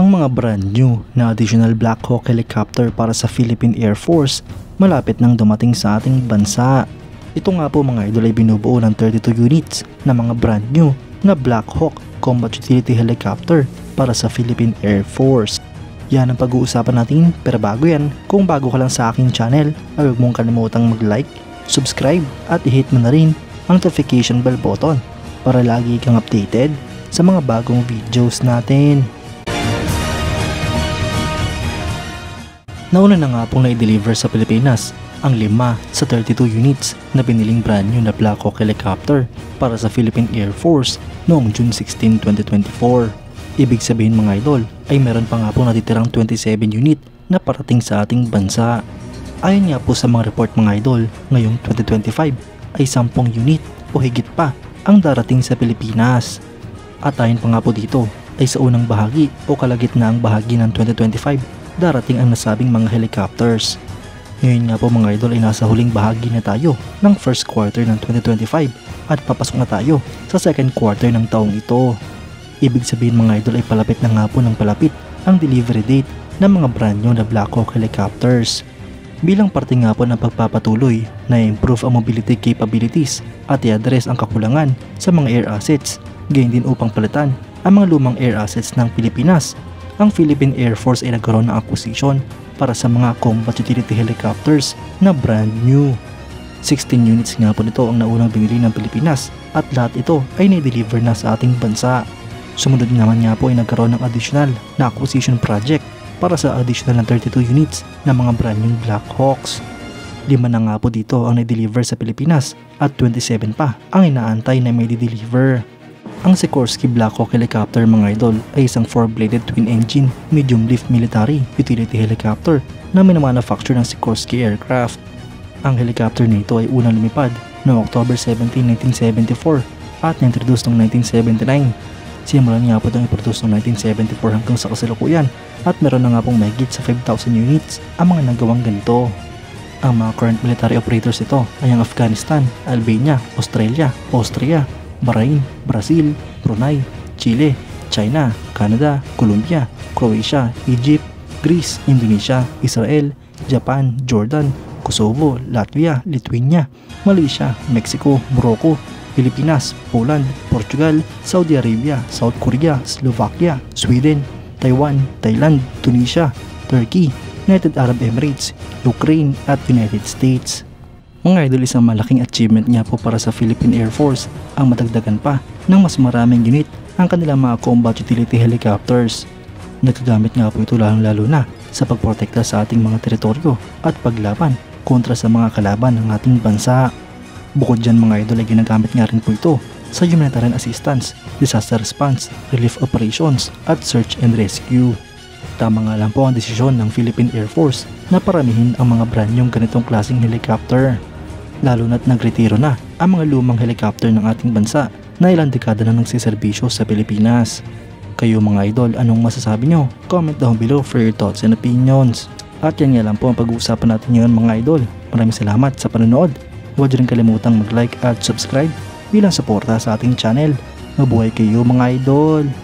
ang mga brand new na additional Black Hawk helicopter para sa Philippine Air Force malapit nang dumating sa ating bansa. Ito nga po mga idol ay binubuo ng 32 units na mga brand new na Black Hawk Combat Utility Helicopter para sa Philippine Air Force. Yan ang pag-uusapan natin, pero bago yan, kung bago ka lang sa aking channel ay huwag mong kalimutang mag-like, subscribe at i-hit mo na rin ang notification bell button para lagi kang updated sa mga bagong videos natin. Nauna na nga pong na-deliver sa Pilipinas ang 5 sa 32 units na biniling brand new na Black Hawk helicopter para sa Philippine Air Force noong June 16, 2024. Ibig sabihin mga idol ay meron pa nga pong natitirang 27 unit na parating sa ating bansa. Ayon nga po sa mga report mga idol, ngayong 2025 ay 10 unit o higit pa ang darating sa Pilipinas. At ayon pa nga po dito ay sa unang bahagi o kalagitnaang bahagi ng 2025 darating ang nasabing mga helicopters. Ngayon nga po mga idol ay nasa huling bahagi na tayo ng first quarter ng 2025 at papasok na tayo sa second quarter ng taong ito. Ibig sabihin mga idol ay palapit na nga po ng palapit ang delivery date ng mga brand new na Black Hawk helicopters. Bilang parte nga po ng pagpapatuloy na improve ang mobility capabilities at i-address ang kakulangan sa mga air assets, gayon din upang palitan ang mga lumang air assets ng Pilipinas, ang Philippine Air Force ay nagkaroon ng acquisition para sa mga combat utility helicopters na brand new. 16 units nga po nito ang naunang binili ng Pilipinas at lahat ito ay na-deliver na sa ating bansa. Sumunod naman nga po ay nagkaroon ng additional na acquisition project para sa additional na 32 units na mga brand new Black Hawks. 5 na nga po dito ang na-deliver sa Pilipinas at 27 pa ang inaantay na may di-deliver. Ang Sikorsky Black Hawk helicopter mga idol ay isang 4-bladed twin-engine medium-lift military utility helicopter na minamanufacture ng Sikorsky Aircraft. Ang helicopter nito ay unang lumipad noong October 17, 1974 at na-introduce noong 1979. Simulan nga po itong i-produce noong 1974 hanggang sa kasalukuyan at meron na nga pong mahigit sa 5,000 units ang mga nagawang ganito. Ang mga current military operators ito ay ang Afghanistan, Albania, Australia, Austria, Bahrain, Brazil, Brunei, Chile, China, Canada, Colombia, Croatia, Egypt, Greece, Indonesia, Israel, Japan, Jordan, Kosovo, Latvia, Lithuania, Malaysia, Mexico, Morocco, Pilipinas, Poland, Portugal, Saudi Arabia, South Korea, Slovakia, Sweden, Taiwan, Thailand, Tunisia, Turkey, United Arab Emirates, Ukraine at United States. Mga idol, isang malaking achievement nga po para sa Philippine Air Force ang madagdagan pa ng mas maraming unit ang kanilang mga combat utility helicopters. Nagagamit nga po ito lalo na sa pagprotekta sa ating mga teritoryo at paglaban kontra sa mga kalaban ng ating bansa. Bukod dyan mga idol ay ginagamit nga rin po ito sa humanitarian assistance, disaster response, relief operations at search and rescue. Tama nga lang po ang desisyon ng Philippine Air Force na paramihin ang mga brand yung ganitong klaseng helicopter. Lalo na't nagretiro na ang mga lumang helicopter ng ating bansa na ilang dekada na nagsiservisyo sa Pilipinas. Kayo mga idol, anong masasabi nyo? Comment down below for your thoughts and opinions. At yan nga lang po ang pag-uusapan natin ngayon mga idol. Maraming salamat sa panonood. Huwag rin kalimutang mag-like at subscribe bilang suporta sa ating channel. Mabuhay kayo mga idol!